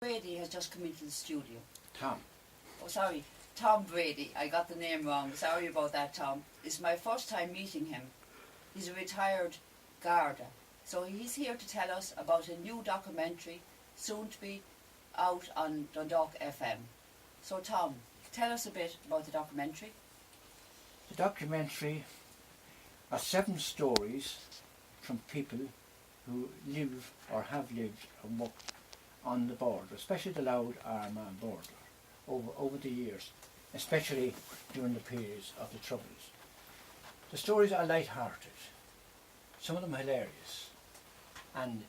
Brady has just come into the studio. Tom. Oh, sorry, Tom Brady. I got the name wrong. Sorry about that, Tom. It's my first time meeting him. He's a retired Garda. So he's here to tell us about a new documentary soon to be out on Dundalk FM. So Tom, tell us a bit about the documentary. The documentary are 7 stories from people who live or have lived and worked on the border, especially the Loud Armagh border, over the years, especially during the periods of the Troubles. The stories are light-hearted, some of them hilarious, and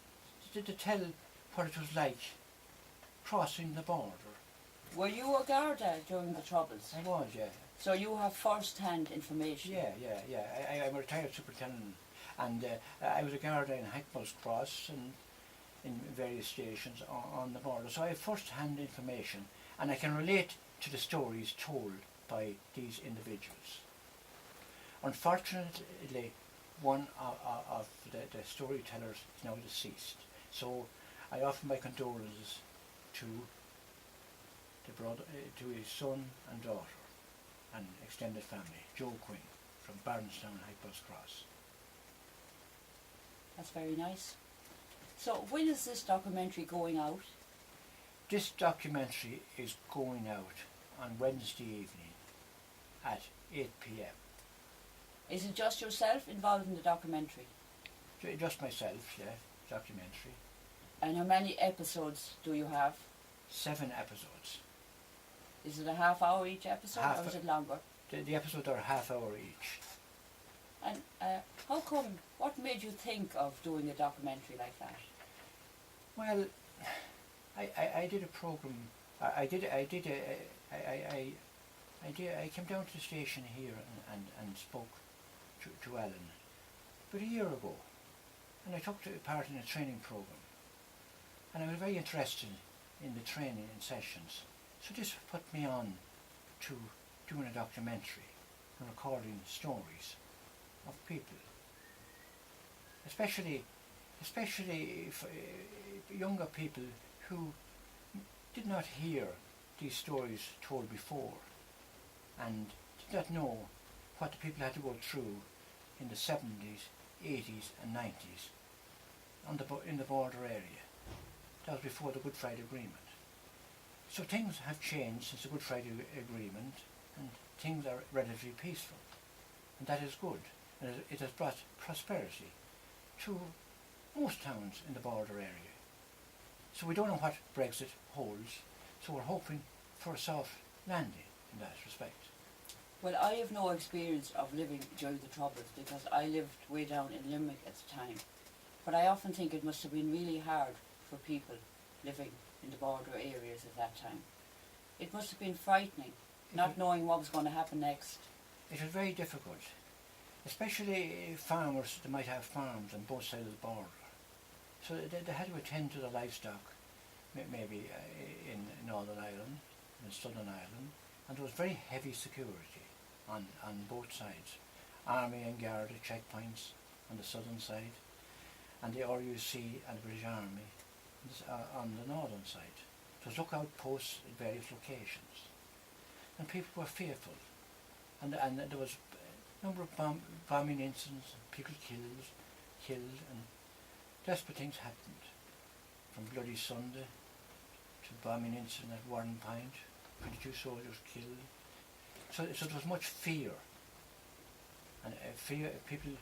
to tell what it was like crossing the border. Were you a Garda during the Troubles? I was, yeah. So you have first-hand information? Yeah. I'm a retired superintendent, and I was a Garda in Hackball's Cross and in various stations on the border. So I have first-hand information, and I can relate to the stories told by these individuals. Unfortunately, one of the storytellers is now deceased, so I offer my condolences to the brother, to his son and daughter and extended family, Joe Quinn from Barnestown, Hackball's Cross. That's very nice. So when is this documentary going out? This documentary is going out on Wednesday evening at 8 p.m. Is it just yourself involved in the documentary? Just myself, yeah, documentary. And how many episodes do you have? 7 episodes. Is it a half hour each episode or is it longer? The episodes are a half hour each. And how come, what made you think of doing a documentary like that? Well, I did a program. I came down to the station here and spoke to Alan about a year ago, and I took part in a training program, and I was very interested in the training and sessions. So this put me on to doing a documentary and recording stories of people, especially if, younger people who did not hear these stories told before and did not know what the people had to go through in the 70s, 80s and 90s in the border area. That was before the Good Friday Agreement. So things have changed since the Good Friday Agreement, and things are relatively peaceful, and that is good. And it has brought prosperity to most towns in the border area. So we don't know what Brexit holds, so we're hoping for a soft landing in that respect. Well, I have no experience of living during the Troubles because I lived way down in Limerick at the time. But I often think it must have been really hard for people living in the border areas at that time. It must have been frightening, not knowing what was going to happen next. It was very difficult, especially farmers. They might have farms on both sides of the border. So they had to attend to the livestock, maybe in Northern Ireland, in Southern Ireland, and there was very heavy security on both sides. Army and Garda checkpoints on the southern side, and the RUC and the British Army on the northern side. There was lookout posts at various locations, and people were fearful, and there was a number of bombing incidents, people killed, and desperate things happened, from Bloody Sunday to bombing incident at Warren Point, 22 soldiers killed. So there was much fear, and fear. People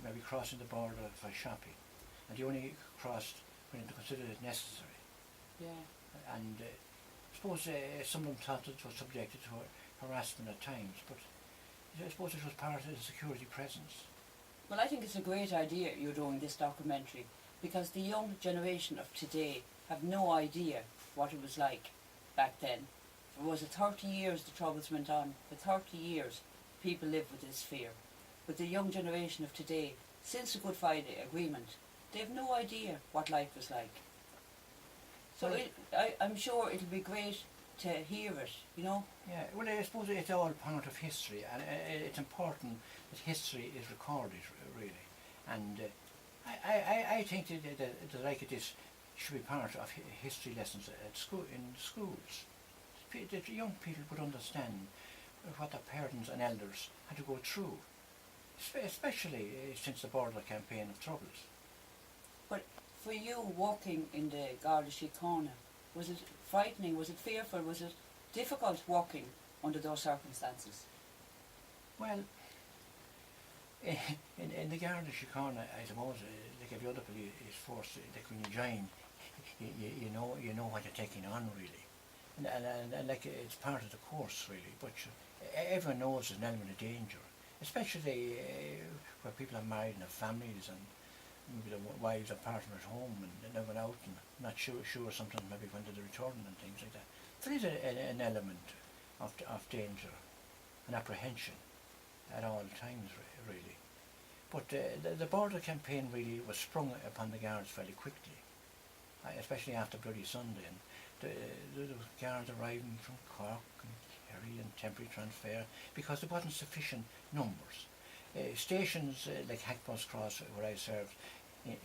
maybe crossing the border for shopping, and they only crossed when they considered it necessary. Yeah. And I suppose some of them thought it was subjected to harassment at times, but I suppose it was part of the security presence. Well, I think it's a great idea you're doing this documentary because the young generation of today have no idea what it was like back then. It was 30 years the Troubles went on. For 30 years people lived with this fear. But the young generation of today, since the Good Friday Agreement, they have no idea what life was like. So I'm sure it'll be great to hear it, you know? Yeah, well, I suppose it's all part of history, and it's important that history is recorded, really. And I think that like it is, should be part of history lessons at school, in schools. That young people would understand what their parents and elders had to go through, especially since the border campaign of Troubles. But for you working in the Garda Síochána, was it frightening, was it fearful, was it difficult working under those circumstances? Well, in the Garda Síochána, I suppose, like every other police force, like when you join, you know what you're taking on really, and like it's part of the course really. But everyone knows there's an element of danger, especially where people are married and have families, and maybe the wives are partners at home and they're going out and not sure sometimes maybe when they're returning and things like that. There is an element of danger and apprehension at all times really. But the border campaign really was sprung upon the Guards fairly quickly, especially after Bloody Sunday, and the Guards arriving from Cork and Kerry and temporary transfer because there wasn't sufficient numbers. Stations like Hackbus Cross, where I served,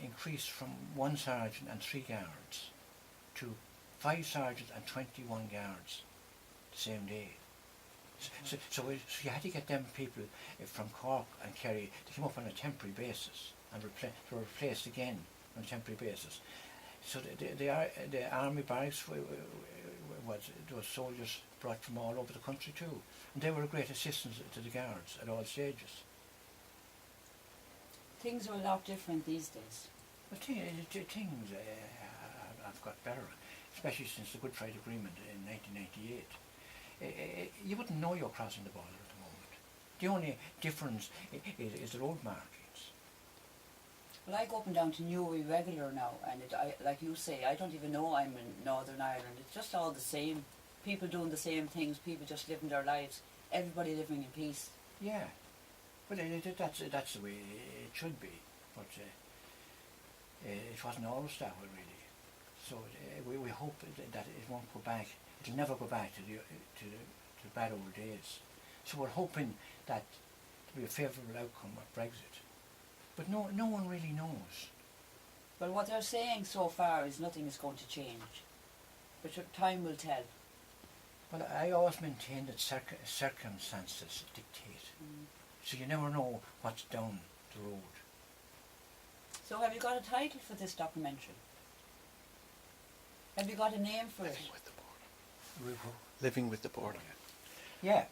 increased from 1 sergeant and 3 guards to 5 sergeants and 21 guards the same day. So you had to get them people from Cork and Kerry to come up on a temporary basis and were replaced again on a temporary basis. So the army barracks there were soldiers brought from all over the country too, and they were a great assistance to the Guards at all stages. Things are a lot different these days. Well, things have got better, especially since the Good Friday Agreement in 1998. You wouldn't know you're crossing the border at the moment. The only difference is the road markings. Well, I go up and down to Newry regular now, and like you say, I don't even know I'm in Northern Ireland. It's just all the same. People doing the same things, people just living their lives, everybody living in peace. Yeah, but that's the way it should be. But it wasn't always that way really. So we hope that it won't go back. It'll never go back to the bad old days. So we're hoping that there'll be a favourable outcome of Brexit. But no one really knows. Well, what they're saying so far is nothing is going to change. But time will tell. Well, I always maintain that circumstances dictate. So you never know what's down the road. So have you got a title for this documentary? Have you got a name for it? Living with the border. Yeah.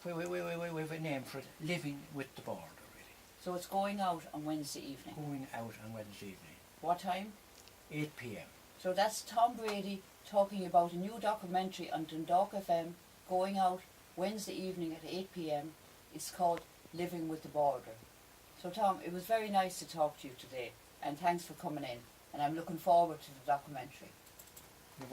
We have a name for it. Living with the border, really. So it's going out on Wednesday evening. Going out on Wednesday evening. What time? 8 p.m. So that's Tom Brady talking about a new documentary on Dundalk FM going out Wednesday evening at 8 p.m. It's called Living with the Border. So Tom, it was very nice to talk to you today, and thanks for coming in, and I'm looking forward to the documentary.